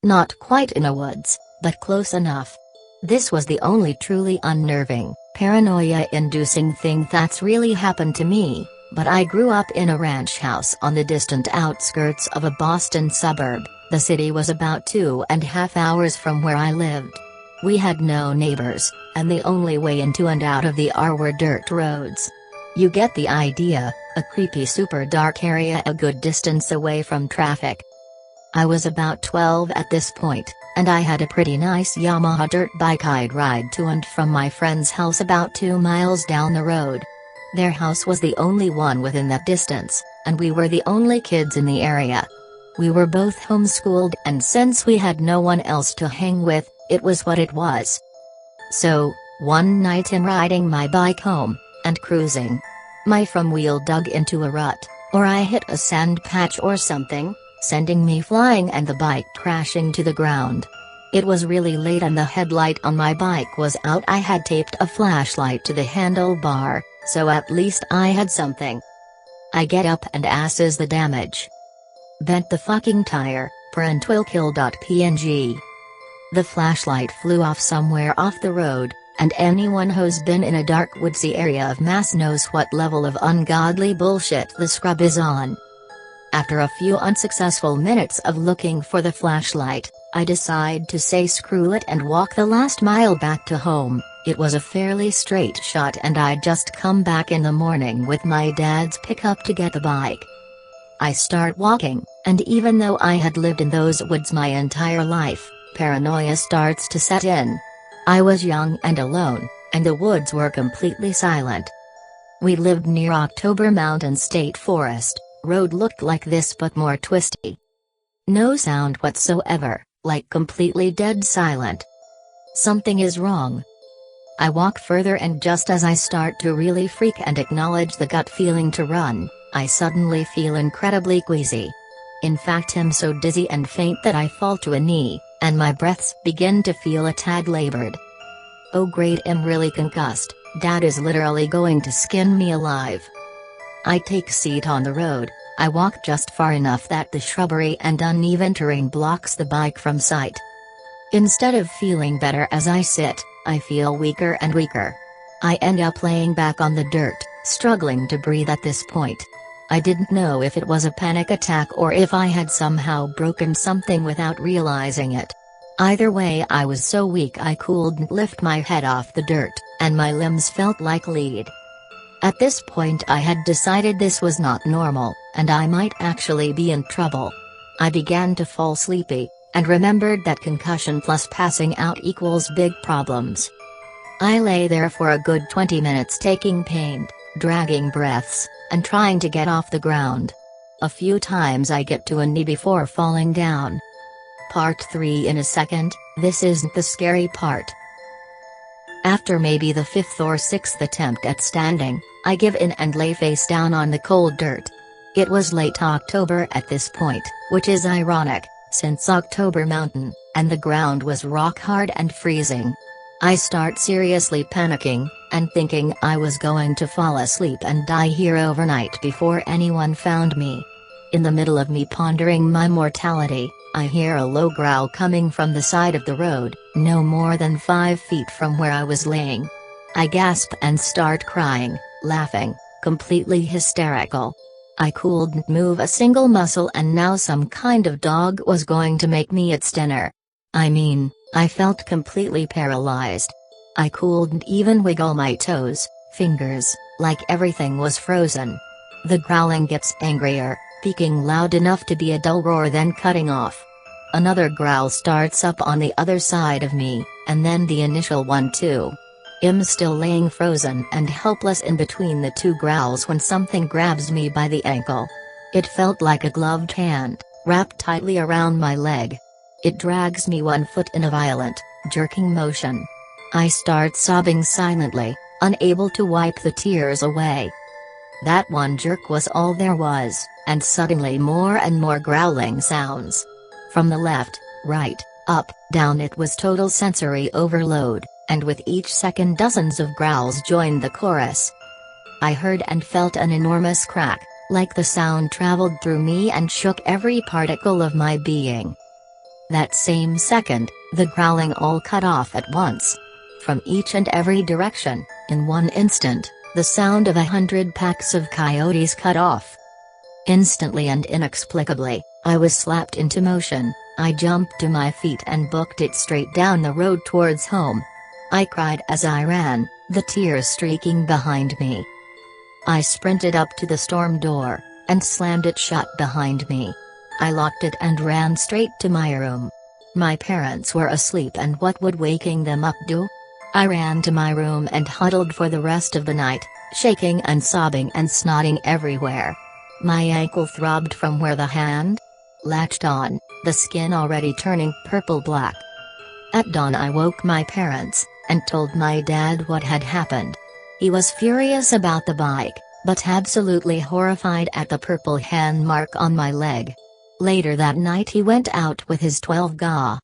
Not quite in a woods, but close enough. This was the only truly unnerving, paranoia-inducing thing that's really happened to me, but I grew up in a ranch house on the distant outskirts of a Boston suburb. The city was about 2.5 hours from where I lived. We had no neighbors, and the only way into and out of the R were dirt roads. You get the idea, a creepy super dark area a good distance away from traffic. I was about 12 at this point, and I had a pretty nice Yamaha dirt bike I'd ride to and from my friend's house about 2 miles down the road. Their house was the only one within that distance, and we were the only kids in the area. We were both homeschooled, and since we had no one else to hang with, it was what it was. So, one night in riding my bike home, and cruising, my front wheel dug into a rut, or I hit a sand patch or something, sending me flying and the bike crashing to the ground. It was really late and the headlight on my bike was out. I had taped a flashlight to the handlebar, so at least I had something. I get up and assess the damage. Bent the fucking tire, printwillkill.png. The flashlight flew off somewhere off the road, and anyone who's been in a dark woodsy area of Mass knows what level of ungodly bullshit the scrub is on. After a few unsuccessful minutes of looking for the flashlight, I decide to say screw it and walk the last mile back to home. It was a fairly straight shot and I'd just come back in the morning with my dad's pickup to get the bike. I start walking, and even though I had lived in those woods my entire life, paranoia starts to set in. I was young and alone, and the woods were completely silent. We lived near October Mountain State Forest. Road looked like this but more twisty. No sound whatsoever, like completely dead silent. Something is wrong. I walk further, and just as I start to really freak and acknowledge the gut feeling to run, I suddenly feel incredibly queasy. In fact, I'm so dizzy and faint that I fall to a knee, and my breaths begin to feel a tad labored. Oh great, I'm really concussed. Dad is literally going to skin me alive. I take a seat on the road. I walk just far enough that the shrubbery and uneven terrain blocks the bike from sight. Instead of feeling better as I sit, I feel weaker and weaker. I end up laying back on the dirt, struggling to breathe at this point. I didn't know if it was a panic attack or if I had somehow broken something without realizing it. Either way, I was so weak I couldn't lift my head off the dirt, and my limbs felt like lead. At this point I had decided this was not normal, and I might actually be in trouble. I began to fall sleepy, and remembered that concussion plus passing out equals big problems. I lay there for a good 20 minutes taking pain, dragging breaths, and trying to get off the ground. A few times I get to a knee before falling down. Part 3 in a second. This isn't the scary part. After maybe the 5th or 6th attempt at standing, I give in and lay face down on the cold dirt. It was late October at this point, which is ironic, since October Mountain, and the ground was rock hard and freezing. I start seriously panicking, and thinking I was going to fall asleep and die here overnight before anyone found me. In the middle of me pondering my mortality, I hear a low growl coming from the side of the road, no more than 5 feet from where I was laying. I gasp and start crying, laughing, completely hysterical. I couldn't move a single muscle, and now some kind of dog was going to make me its dinner. I mean, I felt completely paralyzed. I couldn't even wiggle my toes, fingers, like everything was frozen. The growling gets angrier, peaking loud enough to be a dull roar, then cutting off. Another growl starts up on the other side of me, and then the initial one too. I'm still laying frozen and helpless in between the two growls when something grabs me by the ankle. It felt like a gloved hand, wrapped tightly around my leg. It drags me 1 foot in a violent, jerking motion. I start sobbing silently, unable to wipe the tears away. That one jerk was all there was, and suddenly more and more growling sounds. From the left, right, up, down, it was total sensory overload, and with each second dozens of growls joined the chorus. I heard and felt an enormous crack, like the sound traveled through me and shook every particle of my being. That same second, the growling all cut off at once. From each and every direction, in one instant, the sound of 100 packs of coyotes cut off. Instantly and inexplicably, I was slapped into motion. I jumped to my feet and booked it straight down the road towards home. I cried as I ran, the tears streaking behind me. I sprinted up to the storm door, and slammed it shut behind me. I locked it and ran straight to my room. My parents were asleep, and what would waking them up do? I ran to my room and huddled for the rest of the night, shaking and sobbing and snotting everywhere. My ankle throbbed from where the hand latched on, the skin already turning purple-black. At dawn I woke my parents, and told my dad what had happened. He was furious about the bike, but absolutely horrified at the purple hand mark on my leg. Later that night he went out with his 12 ga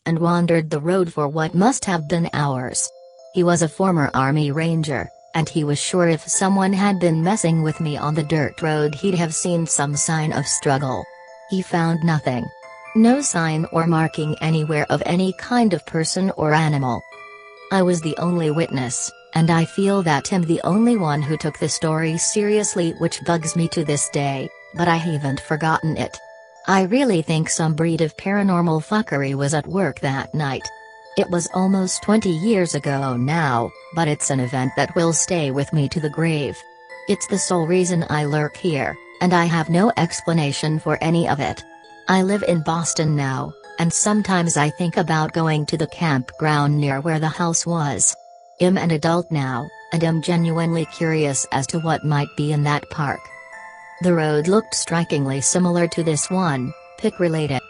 and wandered the road for what must have been hours. He was a former army ranger, and he was sure if someone had been messing with me on the dirt road he'd have seen some sign of struggle. He found nothing. No sign or marking anywhere of any kind of person or animal. I was the only witness, and I feel that I'm the only one who took the story seriously, which bugs me to this day, but I haven't forgotten it. I really think some breed of paranormal fuckery was at work that night. It was almost 20 years ago now, but it's an event that will stay with me to the grave. It's the sole reason I lurk here, and I have no explanation for any of it. I live in Boston now, and sometimes I think about going to the campground near where the house was. I'm an adult now, and am genuinely curious as to what might be in that park. The road looked strikingly similar to this one, pic related.